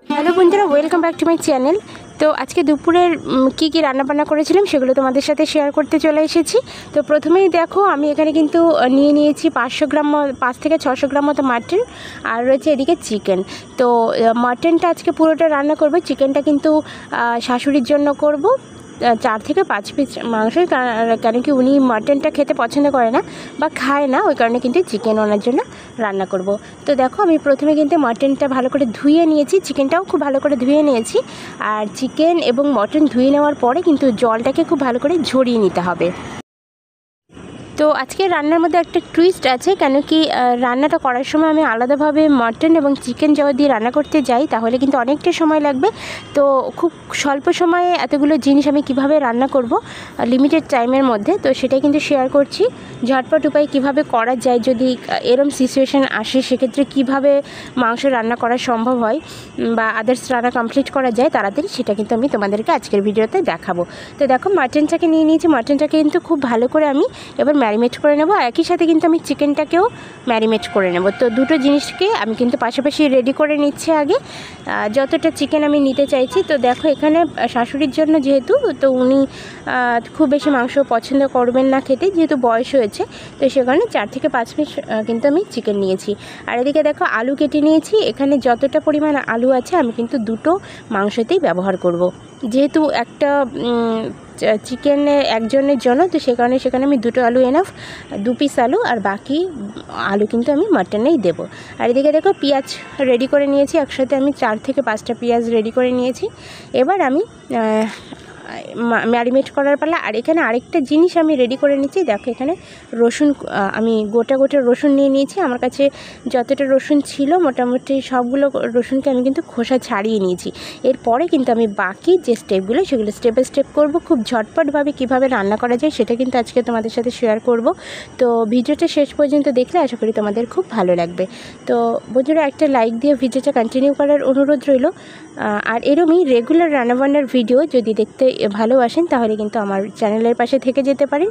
Hello বন্ধুরা, welcome back to my channel. তো আজকে দুপুরের কী রান্নাবান্না করেছিলাম সেগুলো তোমাদের সাথে শেয়ার করতে চলে এসেছি। তো প্রথমেই দেখো, আমি এখানে কিন্তু নিয়েছি 5 থেকে 600 গ্রাম মতো মাটন, আর রয়েছে এদিকে চিকেন। তো মাটনটা আজকে পুরোটা রান্না করব, চিকেনটা কিন্তু শাশুড়ির জন্য করব 4 থেকে 5 পিস মাংস, কেন কি উনি মাটনটা খেতে পছন্দ করে না বা খায় না, ওই কারণে কিন্তু চিকেন ওনার জন্য রান্না করব। তো দেখো, আমি প্রথমে কিন্তু মাটনটা ভালো করে ধুয়ে নিয়েছি, চিকেনটাও খুব ভালো করে ধুয়ে নিয়েছি। আর চিকেন এবং মটন ধুয়ে নেওয়ার পরে কিন্তু জলটাকে খুব ভালো করে ঝরিয়ে নিতে হবে। তো আজকে রান্নার মধ্যে একটা টুইস্ট আছে, কেন কি রান্নাটা করার সময় আমি আলাদাভাবে মটন এবং চিকেন যদি রান্না করতে যাই তাহলে কিন্তু অনেকটা সময় লাগবে। তো খুব স্বল্প সময়ে এতগুলো জিনিস আমি কিভাবে রান্না করব লিমিটেড টাইমের মধ্যে, তো সেটাই কিন্তু শেয়ার করছি। ঝটপট উপায় কিভাবে করা যায়, যদি এরম সিচুয়েশান আসে সেক্ষেত্রে কিভাবে মাংস রান্না করা সম্ভব হয় বা আদার্স রান্না কমপ্লিট করা যায় তাড়াতাড়ি, সেটা কিন্তু আমি তোমাদেরকে আজকের ভিডিওতে দেখাবো। তো দেখো, মাটনটাকে নিয়ে নিয়েছি, মাটনটাকে কিন্তু খুব ভালো করে আমি এবার ম্যারিনেট করে নেব। একই সাথে কিন্তু আমি চিকেনটাকেও ম্যারিনেট করে নেব। তো দুটো জিনিসকে আমি কিন্তু পাশাপাশি রেডি করে নিচ্ছি আগে, যতটা চিকেন আমি নিতে চাইছি। তো দেখো, এখানে শাশুড়ির জন্য যেহেতু, তো উনি খুব বেশি মাংস পছন্দ করবেন না খেতে, যেহেতু বয়স হয়েছে, তো সে কারণে 4 থেকে 5 পিস কিন্তু আমি চিকেন নিয়েছি। আর এদিকে দেখো, আলু কেটে নিয়েছি। এখানে যতটা পরিমাণ আলু আছে আমি কিন্তু দুটো মাংসতেই ব্যবহার করব, যেহেতু একটা চিকেনে একজনের জন্য, তো সে কারণে সেখানে আমি দুটো আলু এনাফ, 2 পিস আলু, আর বাকি আলু কিন্তু আমি মাটনেই দেবো। আর এদিকে দেখো, পেঁয়াজ রেডি করে নিয়েছি, একসাথে আমি 4 থেকে 5টা পেঁয়াজ রেডি করে নিয়েছি। এবার আমি ম্যারিনেট করার পালা। আর এখানে আরেকটা জিনিস আমি রেডি করে নিচ্ছি। দেখো, এখানে রসুন, আমি গোটা রসুন নিয়ে নিয়েছি। আমার কাছে যতটা রসুন ছিল মোটামুটি সবগুলো রসুনকে আমি কিন্তু খোসা ছাড়িয়ে নিয়েছি। এরপরে কিন্তু আমি বাকি যে স্টেপগুলো সেগুলো স্টেপ বাই স্টেপ করব। খুব ঝটপটভাবে কীভাবে রান্না করা যায় সেটা কিন্তু আজকে তোমাদের সাথে শেয়ার করব। তো ভিডিওটা শেষ পর্যন্ত দেখলে আশা করি তোমাদের খুব ভালো লাগবে। তো বন্ধুরা, একটা লাইক দিয়ে ভিডিওটা কন্টিনিউ করার অনুরোধ রইল। আর এরকমই রেগুলার রান্নাবান্নার ভিডিও যদি দেখতে ভালোবাসেন তাহলে কিন্তু আমার চ্যানেলের পাশে থেকে যেতে পারেন।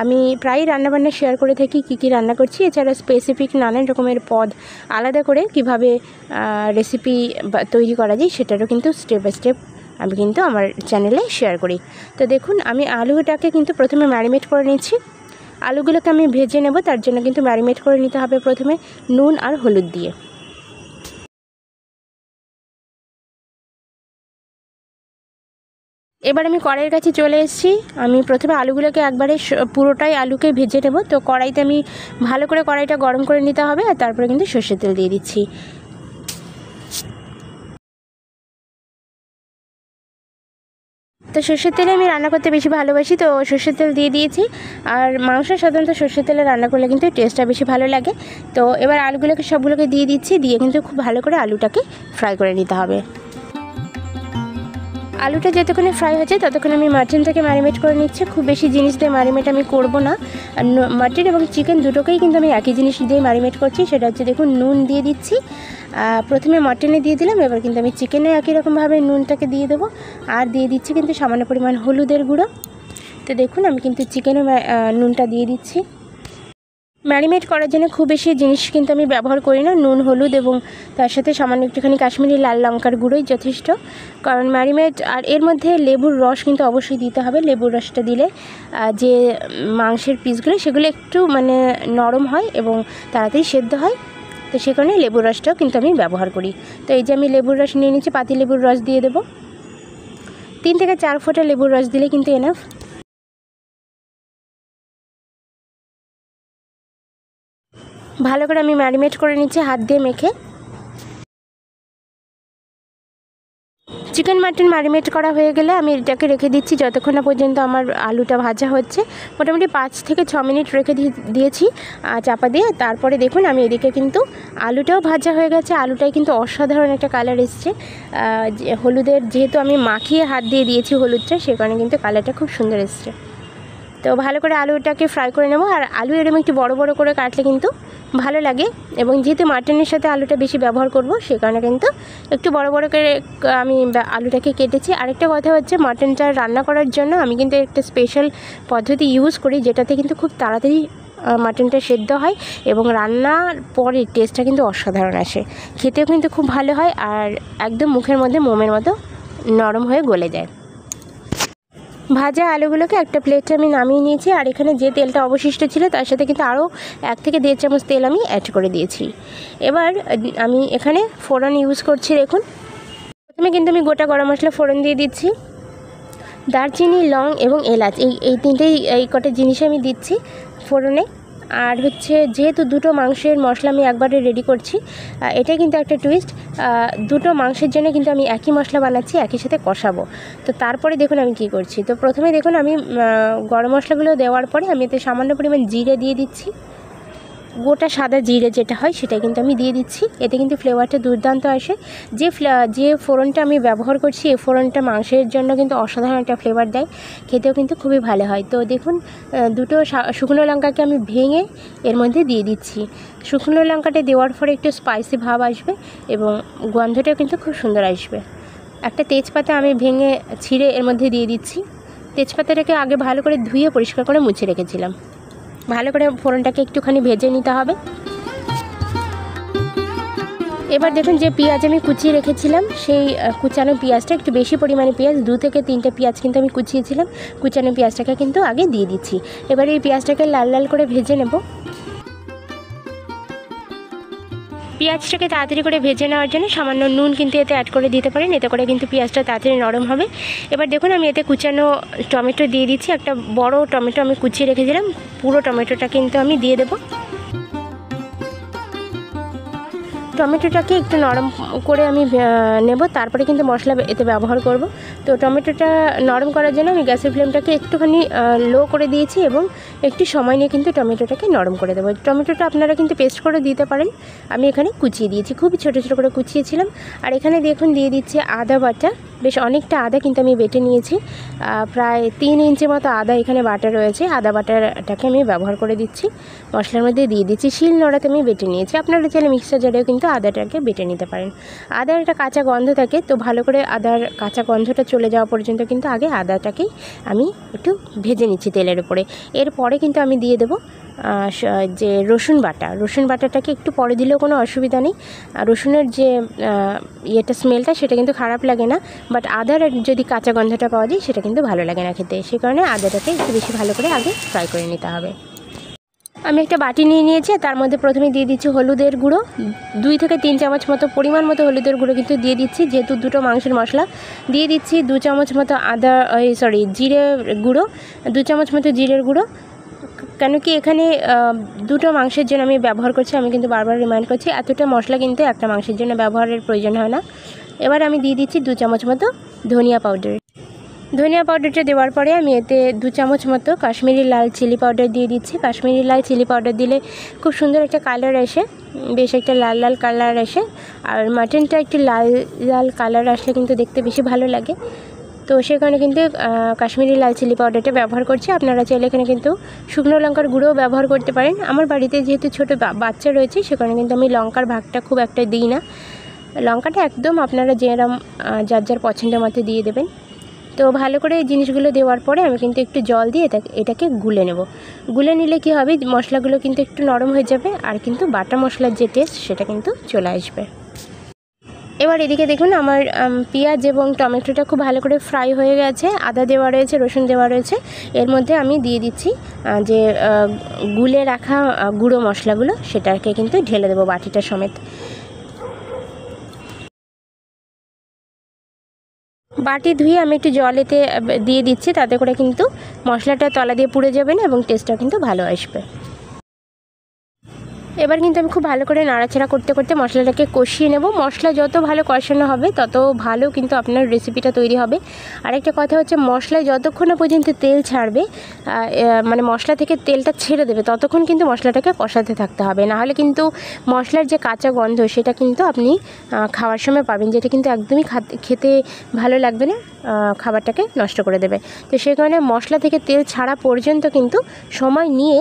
আমি প্রায়ই রান্নাবান্না শেয়ার করে থাকি, কী কী রান্না করছি, এছাড়া স্পেসিফিক নানান রকমের পদ আলাদা করে কিভাবে রেসিপি তৈরি করা যায় সেটারও কিন্তু স্টেপ বাই স্টেপ আমি কিন্তু আমার চ্যানেলে শেয়ার করি। তো দেখুন, আমি আলুটাকে কিন্তু প্রথমে ম্যারিনেট করে নিচ্ছি। আলুগুলোকে আমি ভেজে নেব, তার জন্য কিন্তু ম্যারিনেট করে নিতে হবে প্রথমে নুন আর হলুদ দিয়ে। এবার আমি কড়াইয়ের কাছে চলে এসেছি। আমি প্রথমে আলুগুলোকে একবারে পুরোটাই আলুকে ভেজে নেব। তো কড়াইতে আমি ভালো করে কড়াইটা গরম করে নিতে হবে, আর তারপরে কিন্তু সর্ষের তেল দিয়ে দিচ্ছি। তো সর্ষের তেলে আমি রান্না করতে বেশি ভালোবাসি, তো সর্ষের তেল দিয়ে দিয়েছি। আর মাংস সাধারণত সর্ষের তেলে রান্না করলে কিন্তু টেস্টটা বেশি ভালো লাগে। তো এবার আলুগুলোকে সবগুলোকে দিয়ে দিচ্ছি, দিয়ে কিন্তু খুব ভালো করে আলুটাকে ফ্রাই করে নিতে হবে। আলুটা যতক্ষণে ফ্রাই হচ্ছে ততক্ষণ আমি মাটনটাকে ম্যারিনেট করে নিচ্ছি। খুব বেশি জিনিস দিয়ে ম্যারিনেট আমি করব না। মাটন এবং চিকেন দুটোকেই কিন্তু আমি একই জিনিস দিয়ে ম্যারিনেট করছি, সেটা হচ্ছে দেখুন, নুন দিয়ে দিচ্ছি। প্রথমে মাটনে দিয়ে দিলাম, এবার কিন্তু আমি চিকেনে একই রকমভাবে নুনটাকে দিয়ে দেবো, আর দিয়ে দিচ্ছি কিন্তু সামান্য পরিমাণ হলুদের গুঁড়ো। তো দেখুন, আমি কিন্তু চিকেনে নুনটা দিয়ে দিচ্ছি। ম্যারিনেট করার জন্য খুব বেশি জিনিস কিন্তু আমি ব্যবহার করি না, নুন, হলুদ এবং তার সাথে সামান্য একটুখানি কাশ্মীরি লাল লঙ্কার গুঁড়োই যথেষ্ট। কারণ ম্যারিনেট, আর এর মধ্যে লেবুর রস কিন্তু অবশ্যই দিতে হবে। লেবুর রসটা দিলে যে মাংসের পিসগুলো সেগুলো একটু মানে নরম হয় এবং তাড়াতাড়ি সেদ্ধ হয়। তো সে কারণে লেবুর রসটাও কিন্তু আমি ব্যবহার করি। তো এই যে আমি লেবুর রস নিয়ে নিচ্ছি, পাতি লেবুর রস দিয়ে দেবো। 3 থেকে 4 ফোঁটা লেবুর রস দিলে কিন্তু এনাফ। ভালো করে আমি ম্যারিনেট করে নিচ্ছি হাত দিয়ে মেখে। চিকেন মাটন ম্যারিনেট করা হয়ে গেলে আমি এটাকে রেখে দিচ্ছি যতক্ষণ না পর্যন্ত আমার আলুটা ভাজা হচ্ছে। মোটামুটি 5 থেকে 6 মিনিট রেখে দিয়েছি চাপা দিয়ে। তারপরে দেখুন, আমি এদিকে কিন্তু আলুটাও ভাজা হয়ে গেছে। আলুটাই কিন্তু অসাধারণ একটা কালার এসছে। হলুদের, যেহেতু আমি মাখিয়ে হাত দিয়ে দিয়েছি হলুদটা, সে কারণে কিন্তু কালারটা খুব সুন্দর এসছে। তো ভালো করে আলুটাকে ফ্রাই করে নেব। আর আলু এরকম একটু বড় বড় করে কাটলে কিন্তু ভালো লাগে, এবং যেহেতু মাটনের সাথে আলুটা বেশি ব্যবহার করব সে কারণে কিন্তু একটু বড় বড় করে আমি আলুটাকে কেটেছি। আরেকটা কথা হচ্ছে, মাটনটা রান্না করার জন্য আমি কিন্তু একটা স্পেশাল পদ্ধতি ইউজ করি, যেটাতে কিন্তু খুব তাড়াতাড়ি মাটনটা সেদ্ধ হয় এবং রান্নার পরে টেস্টটা কিন্তু অসাধারণ আসে, খেতেও কিন্তু খুব ভালো হয় আর একদম মুখের মধ্যে মোমের মতো নরম হয়ে গলে যায়। ভাজা আলুগুলোকে একটা প্লেটে আমি নামিয়ে নিয়েছি, আর এখানে যে তেলটা অবশিষ্ট ছিল তার সাথে কিন্তু আরও 1 থেকে 1.5 চামচ তেল আমি অ্যাড করে দিয়েছি। এবার আমি এখানে ফোড়ন ইউজ করছি। দেখুন, প্রথমে কিন্তু আমি গোটা গরম মশলা ফোড়ন দিয়ে দিচ্ছি, দারচিনি, লং এবং এলাচ, এই তিনটেই এই কটা জিনিস আমি দিচ্ছি ফোড়নে। আর হচ্ছে যেহেতু দুটো মাংসের মশলা আমি একবারে রেডি করছি, এটা কিন্তু একটা টুইস্ট, দুটো মাংসের জন্য কিন্তু আমি একই মশলা বানাচ্ছি, একই সাথে কষাবো। তো তারপরে দেখুন আমি কি করছি। তো প্রথমে দেখুন আমি গরম মশলাগুলো দেওয়ার পরে আমি এতে সামান্য পরিমাণ জিরে দিয়ে দিচ্ছি, গোটা সাদা জিরে যেটা হয় সেটা কিন্তু আমি দিয়ে দিচ্ছি। এতে কিন্তু ফ্লেভারটা দুর্দান্ত আসে। যে ফোড়নটা আমি ব্যবহার করছি এই ফোড়নটা মাংসের জন্য কিন্তু অসাধারণ একটা ফ্লেভার দেয়, খেতেও কিন্তু খুবই ভালো হয়। তো দেখুন দুটো শুকনো লঙ্কাকে আমি ভেঙে এর মধ্যে দিয়ে দিচ্ছি। শুকনো লঙ্কাটা দেওয়ার পরে একটু স্পাইসি ভাব আসবে এবং গন্ধটাও কিন্তু খুব সুন্দর আসবে। একটা তেজপাতা আমি ভেঙে ছিঁড়ে এর মধ্যে দিয়ে দিচ্ছি। তেজপাতাটাকে আগে ভালো করে ধুয়ে পরিষ্কার করে মুছে রেখেছিলাম। ভালো করে ফোড়নটাকে একটুখানি ভেজে নিতে হবে। এবার দেখুন যে পেঁয়াজ আমি কুচিয়ে রেখেছিলাম, সেই কুচানো পেঁয়াজটা, একটু বেশি পরিমাণে পেঁয়াজ, 2 থেকে 3টে পেঁয়াজ কিন্তু আমি কুচিয়েছিলাম, কুচানো পেঁয়াজটাকে কিন্তু আগে দিয়ে দিচ্ছি। এবার এই পেঁয়াজটাকে লাল লাল করে ভেজে নেব। পেঁয়াজটাকে তাড়াতাড়ি করে ভেজে নেওয়ার জন্য সামান্য নুন কিন্তু এতে অ্যাড করে দিতে পারেন, এতে করে কিন্তু পেঁয়াজটা তাড়াতাড়ি নরম হবে। এবার দেখুন আমি এতে কুচানো টমেটো দিয়ে দিচ্ছি। একটা বড় টমেটো আমি কুচিয়ে রেখেছিলাম, পুরো টমেটোটা কিন্তু আমি দিয়ে দেবো। টমেটোটাকে একটু নরম করে আমি নেব, তারপরে কিন্তু মশলা এতে ব্যবহার করব। তো টমেটোটা নরম করার জন্য আমি গ্যাসের ফ্লেমটাকে একটুখানি লো করে দিয়েছি এবং একটু সময় নিয়ে কিন্তু টমেটোটাকে নরম করে দেবো। টমেটোটা আপনারা কিন্তু পেস্ট করে দিতে পারেন, আমি এখানে কুচিয়ে দিয়েছি, খুবই ছোটো ছোটো করে কুচিয়েছিলাম। আর এখানে দেখুন দিয়ে দিচ্ছি আদা বাটা, বেশ অনেকটা আদা কিন্তু আমি বেটে নিয়েছি, প্রায় 3 ইঞ্চি মতো আদা এখানে বাটা রয়েছে। আদা বাটাটাকে আমি ব্যবহার করে দিচ্ছি, মশলার মধ্যে দিয়ে দিচ্ছি। শিল নোড়াতে আমি বেটে নিয়েছি, আপনারা চাইলে মিক্সার জারেও কিন্তু আদাটাকে বেটে নিতে পারেন। আদার একটা কাঁচা গন্ধ থাকে, তো ভালো করে আদার কাঁচা গন্ধটা চলে যাওয়া পর্যন্ত কিন্তু আগে আদাটাকেই আমি একটু ভেজে নিচ্ছি তেলের উপরে। এরপরে কিন্তু আমি দিয়ে দেবো যে রসুন বাটাটাকে একটু পরে দিলেও কোনো অসুবিধা নেই। রসুনের যে স্মেলটা সেটা কিন্তু খারাপ লাগে না, বাট আদার যদি কাঁচা গন্ধটা পাওয়া যায় সেটা কিন্তু ভালো লাগে না খেতে, সে কারণে আদাটাকে একটু বেশি ভালো করে আগে ফ্রাই করে নিতে হবে। আমি একটা বাটি নিয়ে নিয়েছি, তার মধ্যে প্রথমে দিয়ে দিচ্ছি হলুদের গুঁড়ো, 2 থেকে 3 চামচ মতো পরিমাণ মতো হলুদের গুঁড়ো কিন্তু দিয়ে দিচ্ছি, যেহেতু দুটো মাংসের মশলা। দিয়ে দিচ্ছি 2 চামচ মতো জিরের গুঁড়ো, 2 চামচ মতো জিরের গুঁড়ো, কেন কি এখানে দুটো মাংসের জন্য আমি ব্যবহার করছি, আমি কিন্তু বারবার রিমাইন্ড করছি, এতটা মশলা কিন্তু একটা মাংসের জন্য ব্যবহারের প্রয়োজন হয় না। এবার আমি দিয়ে দিচ্ছি 2 চামচ মতো ধনিয়া পাউডারটা দেওয়ার পরে আমি এতে 2 চামচ মতো কাশ্মীরি লাল চিলি পাউডার দিয়ে দিচ্ছি। কাশ্মীরি লাল চিলি পাউডার দিলে খুব সুন্দর একটা কালার আসে, বেশ একটা লাল লাল কালার আসে, আর মাটনটা একটু লাল লাল কালার আসলে কিন্তু দেখতে বেশি ভালো লাগে। তো সে কারণে কিন্তু কাশ্মীরি লাল চিলি পাউডারটা ব্যবহার করছি। আপনারা চাইলে এখানে কিন্তু শুকনো লঙ্কার গুঁড়োও ব্যবহার করতে পারেন। আমার বাড়িতে যেহেতু ছোটো বাচ্চা রয়েছে সে কারণে কিন্তু আমি লঙ্কার ভাগটা খুব একটা দিই না, লঙ্কাটা একদম আপনারা যেরকম যার যার পছন্দের মতো দিয়ে দেবেন। তো ভালো করে এই জিনিসগুলো দেওয়ার পরে আমি কিন্তু একটু জল দিয়ে এটাকে গুলে নেব। গুলে নিলে কি হবে, মশলাগুলো কিন্তু একটু নরম হয়ে যাবে, আর কিন্তু বাটা মশলার যে টেস্ট সেটা কিন্তু চলে আসবে। এবার এদিকে দেখুন আমার পেঁয়াজ এবং টমেটোটা খুব ভালো করে ফ্রাই হয়ে গেছে, আদা দেওয়া রয়েছে, রসুন দেওয়া রয়েছে। এর মধ্যে আমি দিয়ে দিচ্ছি যে গুলে রাখা গুঁড়ো মশলাগুলো, সেটাকে কিন্তু ঢেলে দেবো বাটিটা সমেত। বাটি ধুয়ে আমি একটু জলেতে দিয়ে দিচ্ছি, তাতে করে কিন্তু মশলাটা তলা দিয়ে পুড়ে যাবে না এবং টেস্টটা কিন্তু ভালো আসবে। এবার কিন্তু আমি খুব ভালো করে নাড়াচাড়া করতে করতে মশলাটাকে কষিয়ে নেব। মশলা যত ভালো কষানো হবে তত ভালো কিন্তু আপনার রেসিপিটা তৈরি হবে। আরেকটা কথা হচ্ছে, মশলায় যতক্ষণ না পর্যন্ত তেল ছাড়বে, মানে মশলা থেকে তেলটা ছেড়ে দেবে, ততক্ষণ কিন্তু মশলাটাকে কষাতে থাকতে হবে, নাহলে কিন্তু মশলার যে কাঁচা গন্ধ সেটা কিন্তু আপনি খাওয়ার সময় পাবেন, যেটা কিন্তু একদমই খেতে ভালো লাগবে না, খাবারটাকে নষ্ট করে দেবে। তো সেই কারণে মশলা থেকে তেল ছাড়া পর্যন্ত কিন্তু সময় নিয়ে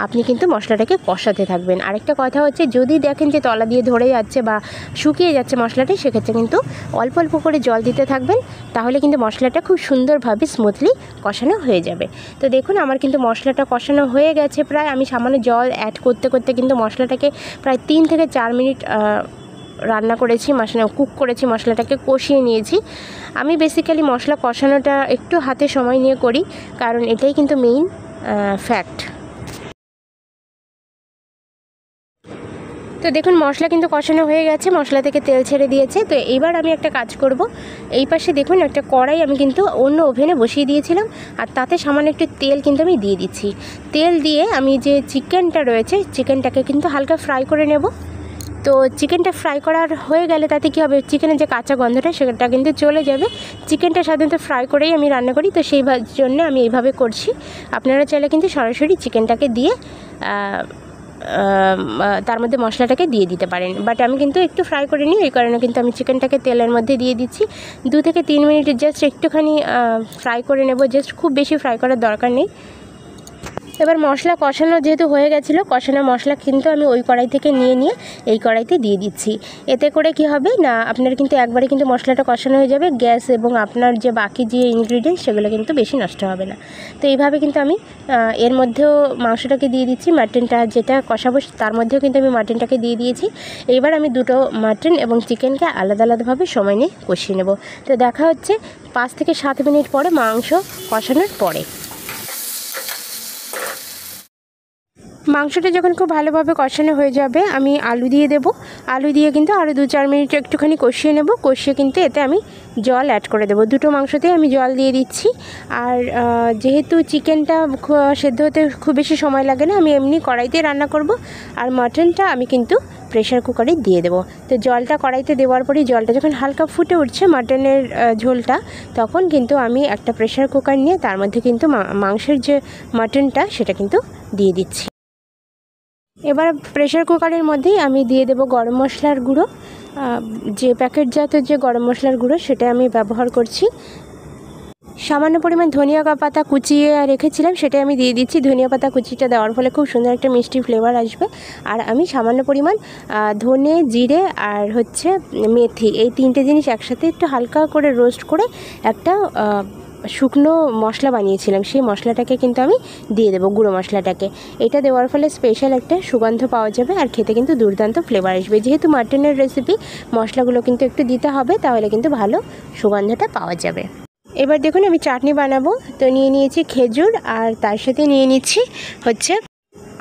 আপনি কিন্তু মশলাটাকে কষাতে থাকবেন। আরেকটা কথা হচ্ছে, যদি দেখেন যে তলা দিয়ে ধরে যাচ্ছে বা শুকিয়ে যাচ্ছে মশলাটা, সেক্ষেত্রে কিন্তু অল্প অল্প করে জল দিতে থাকবেন, তাহলে কিন্তু মশলাটা খুব সুন্দরভাবে স্মুথলি কষানো হয়ে যাবে। তো দেখুন আমার কিন্তু মশলাটা কষানো হয়ে গেছে প্রায়। আমি সামান্য জল অ্যাড করতে করতে কিন্তু মশলাটাকে প্রায় 3 থেকে 4 মিনিট রান্না করেছি, কুক করেছি, মশলাটাকে কষিয়ে নিয়েছি। আমি বেসিক্যালি মশলা কষানোটা একটু হাতে সময় নিয়ে করি, কারণ এটাই কিন্তু মেইন ফ্যাক্ট। তো দেখুন মশলা কিন্তু কষানো হয়ে গেছে, মশলা থেকে তেল ছেড়ে দিয়েছে। তো এইবার আমি একটা কাজ করব, এই পাশে দেখুন একটা কড়াই আমি কিন্তু অন্য ওভেনে বসিয়ে দিয়েছিলাম, আর তাতে সামান্য একটু তেল কিন্তু আমি দিয়ে দিচ্ছি। তেল দিয়ে আমি যে চিকেনটা রয়েছে, চিকেনটাকে কিন্তু হালকা ফ্রাই করে নেব। তো চিকেনটা ফ্রাই করার হয়ে গেলে তাতে কী হবে, চিকেনের যে কাঁচা গন্ধটা সেটা কিন্তু চলে যাবে। চিকেনটা সাধারণত ফ্রাই করেই আমি রান্না করি, তো সেই জন্য আমি এইভাবে করছি। আপনারা চাইলে কিন্তু সরাসরি চিকেনটাকে দিয়ে তার মধ্যে মশলাটাকে দিয়ে দিতে পারেন, বাট আমি কিন্তু একটু ফ্রাই করে নিই, এই কারণে কিন্তু আমি চিকেনটাকে তেলের মধ্যে দিয়ে দিচ্ছি। 2 থেকে 3 মিনিট জাস্ট একটুখানি ফ্রাই করে নেব, জাস্ট খুব বেশি ফ্রাই করার দরকার নেই। এবার মশলা কষানো যেহেতু হয়ে গেছিলো, কষানো মশলা কিন্তু আমি ওই কড়াই থেকে নিয়ে এই কড়াইতে দিয়ে দিচ্ছি। এতে করে কি হবে না, আপনার কিন্তু একবারে কিন্তু মশলাটা কষানো হয়ে যাবে, গ্যাস এবং আপনার যে বাকি যে ইনগ্রিডিয়েন্ট সেগুলো কিন্তু বেশি নষ্ট হবে না। তো এইভাবে কিন্তু আমি এর মধ্যেও মাংসটাকে দিয়ে দিচ্ছি, মাটনটা যেটা কষাবো তার মধ্যেও কিন্তু আমি মাটনটাকে দিয়ে দিয়েছি। এইবার আমি দুটো মাটন এবং চিকেনকে আলাদা আলাদাভাবে সময় নিয়ে কষিয়ে নেব। তো দেখা হচ্ছে 5 থেকে 7 মিনিট পরে মাংস কষানোর পরে। মাংসটা যখন খুব ভালোভাবে কষানো হয়ে যাবে, আমি আলু দিয়ে দেব। আলু দিয়ে কিন্তু আরও 2-4 মিনিট একটুখানি কষিয়ে নেব। কষিয়ে কিন্তু এতে আমি জল অ্যাড করে দেবো। দুটো মাংসতেই আমি জল দিয়ে দিচ্ছি। আর যেহেতু চিকেনটা সেদ্ধ হতে খুব বেশি সময় লাগে না, আমি এমনি কড়াইতে রান্না করব। আর মাটনটা আমি কিন্তু প্রেশার কুকারে দিয়ে দেবো। তো জলটা কড়াইতে দেওয়ার পরেই জলটা যখন হালকা ফুটে উঠছে মাটনের ঝোলটা, তখন কিন্তু আমি একটা প্রেশার কুকার নিয়ে তার মধ্যে কিন্তু মাংসের যে মাটনটা সেটা কিন্তু দিয়ে দিচ্ছি। এবার প্রেশার কুকারের মধ্যেই আমি দিয়ে দেব গরম মশলার গুঁড়ো, যে প্যাকেটজাত যে গরম মশলার গুঁড়ো সেটা আমি ব্যবহার করছি। সামান্য পরিমাণ ধনিয়া পাতা কুচিয়ে রেখেছিলাম, সেটা আমি দিয়ে দিচ্ছি। ধনিয়া পাতা কুচিটা দেওয়ার ফলে খুব সুন্দর একটা মিষ্টি ফ্লেভার আসবে। আর আমি সামান্য পরিমাণ ধনে, জিরে আর হচ্ছে মেথি, এই 3টে জিনিস একসাথে একটু হালকা করে রোস্ট করে একটা শুকনো মশলা বানিয়েছিলাম, সেই মশলাটাকে কিন্তু আমি দিয়ে দেবো, গুঁড়ো মশলাটাকে। এটা দেওয়ার ফলে স্পেশাল একটা সুগন্ধ পাওয়া যাবে, আর খেতে কিন্তু দুর্দান্ত ফ্লেভার আসবে। যেহেতু মাটনের রেসিপি, মশলাগুলো কিন্তু একটু দিতে হবে, তাহলে কিন্তু ভালো সুগন্ধটা পাওয়া যাবে। এবার দেখুন আমি চাটনি বানাবো। তো নিয়ে নিয়েছি খেজুর, আর তার সাথে নিয়ে নিচ্ছি হচ্ছে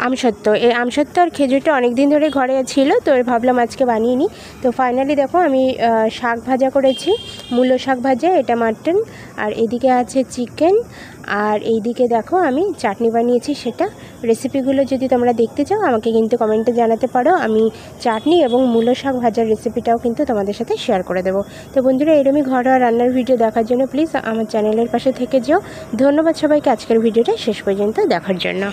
আমসত্ত্ব। এই আমসত্ত্ব আর খেজুরটা অনেক দিন ধরে ঘরে ছিল, তো ভাবলাম আজকে বানিয়ে নিই। তো ফাইনালি দেখো আমি শাক ভাজা করেছি, মূলো শাক ভাজা, এটা মাটন, আর এদিকে আছে চিকেন, আর এইদিকে দেখো আমি চাটনি বানিয়েছি। সেটা রেসিপিগুলো যদি তোমরা দেখতে চাও আমাকে কিন্তু কমেন্টে জানাতে পারো, আমি চাটনি এবং মূলো শাক ভাজার রেসিপিটাও কিন্তু তোমাদের সাথে শেয়ার করে দেবো। তো বন্ধুরা, এরকমই ঘরোয়া রান্নার ভিডিও দেখার জন্য প্লিজ আমার চ্যানেলের পাশে থেকে যেও। ধন্যবাদ সবাইকে আজকের ভিডিওটা শেষ পর্যন্ত দেখার জন্য।